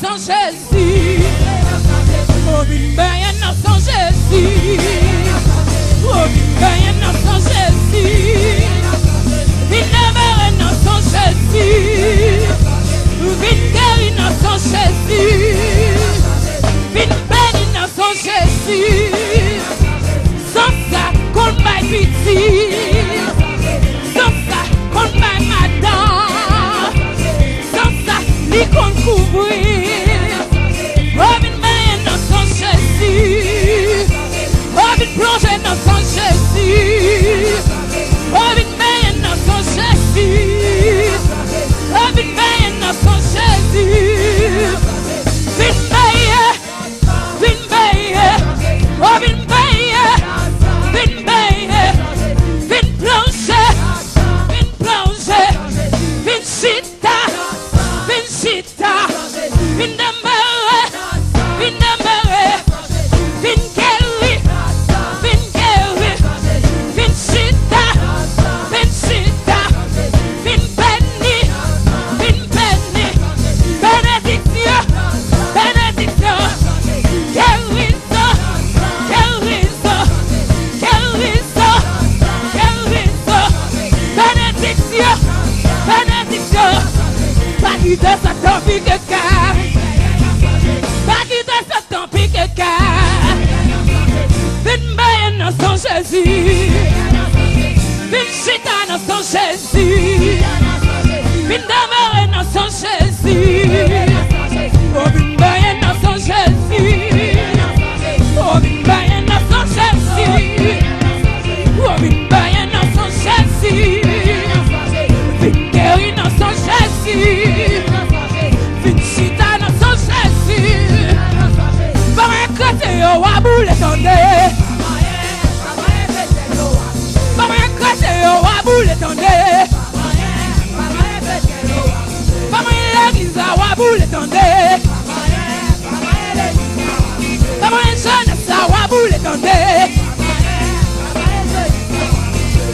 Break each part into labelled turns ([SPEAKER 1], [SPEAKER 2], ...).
[SPEAKER 1] sans Jésus. Oh, vin bayen sans Jésus. Oh, vin bayen sans Jésus. Vin never sans Jésus. Vin guéri sans Jésus. Vin béni sans Jésus. Sans ça, qu'on m'aille pitié. Sans ça, qu'on m'aille madame. Sans ça, li qu'on couvrir. Oh, vin bayen sans Jésus. Oh, vin plonger sans Jésus. Oh, vin bayen sans Jésus. Oh, vin bayen sans Jésus. Vin bayen, vin bayen. Oh, vin bayen, vin bayen. Vin plonger, vin chita, vin chita. Vin demeurer, vin demeurer. Vin guérir, vin guérir. Vin chita, vin chita. Vin béni, vin béni. Bénédiction, bénédiction. Guérison, guérison, guérison, guérison. Bénédiction, bénédiction. Pas qui de ça tant pis que car. Pas qui de ça tant pis que car. Vin bayen sans Jésus. Vin chita sans Jésus. Vin demeurer sans Jésus. Oh, vin bayen sans Jésus. Oh, vin bayen sans Jésus. Oh, vin bayen sans Jésus. Vin guéri sans Jésus. Vin chita sans Jésus. Pas un chrétien au waboule tendez. Pas un chrétien au waboule tendez. Pas un l'église à waboule tendez. Pas un jeunesse à waboule tendez.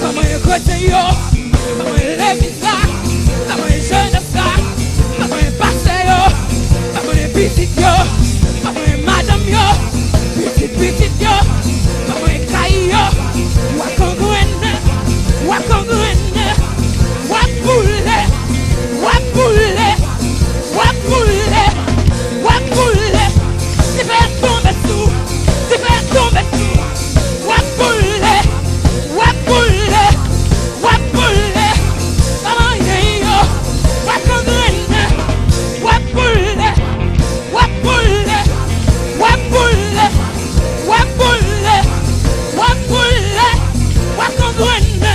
[SPEAKER 1] Pas un chrétien. Pas un l'église à. Pas un jeunesse à. Pas un pasteur. Pas un petit yo. Pas un madame yo. Petit yo. Pas un caillou yo. Wakongwene. Wakongwene. Wapoule. Wapoule. Wapoule. Wapoule. Tu fais tomber tout. Tu fais tomber tout. Wapoule. Wapoule. Wapoule. Maman yo. Wakongwene. Wapoule. Wapoule. Wapoule. Wapoule. Wapoule. Wakongwene.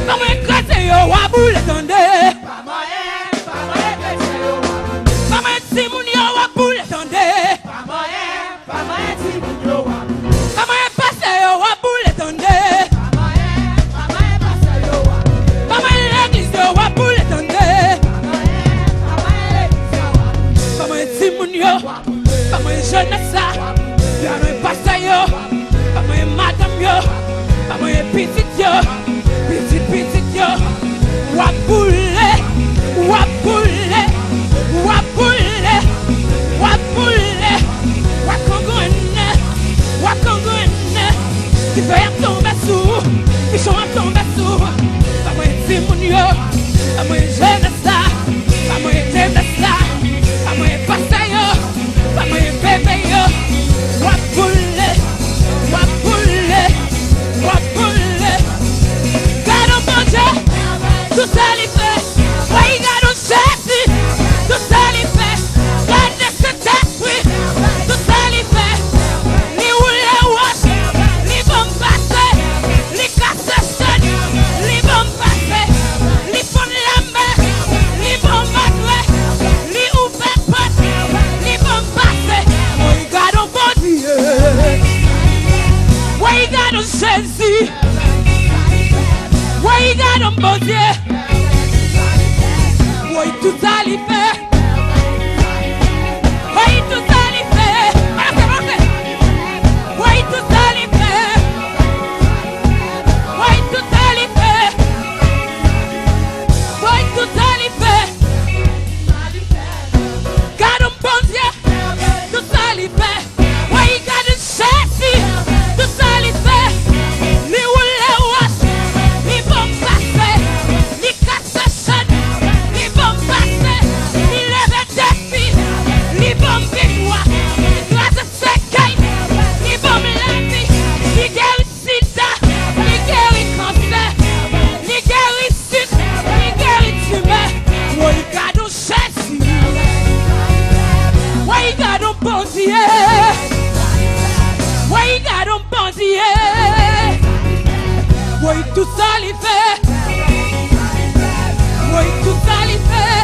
[SPEAKER 1] Maman écrasé yo. Wapoule tendez. Maman timoun yo. Wapoule tendez. Maman passé yo. Wapoule tendez. Maman l'église yo. Wapoule tendez. Maman timoun yo. Maman jeunesse ça. Maman passé yo. Maman madame yo. Maman petit yo. Petit yo. Wapoule. Wapoule. Wapoule. Wapoule. Wakongwene. Wakongwene. Tu fais tomber sous. Tu chantes tomber sous. Maman timoun yo. Maman jeunesse ça. Maman jeunesse ça. Maman passé yo. Maman bébé yo. Wapoule. Wapoule. Wapoule. God mon Dieu. Tout ça les fait. Oui, God on Jésus. Tout ça les fait. God laisse tête, oui. Tout ça les fait. Li roule wash. Li bon passer. Li casse son. Li bon passer. Li fond la main. Li bon battre. Li ouvre porte. Li bon passer. Oui, God on bon Dieu. Oui, God on Jésus. Oui, God on bon Dieu. Oui, tout ça l'y fait. Oui, tout ça l'y fait. Oui, tout ça l'y fait. Oui, tout ça l'y fait. Oui, tout ça l'y fait. God on bon Dieu. Oui, garde un bandit. Oui, tout ça il fait. Oui, tout ça il fait.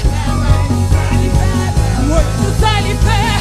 [SPEAKER 1] Oui, tout ça il fait.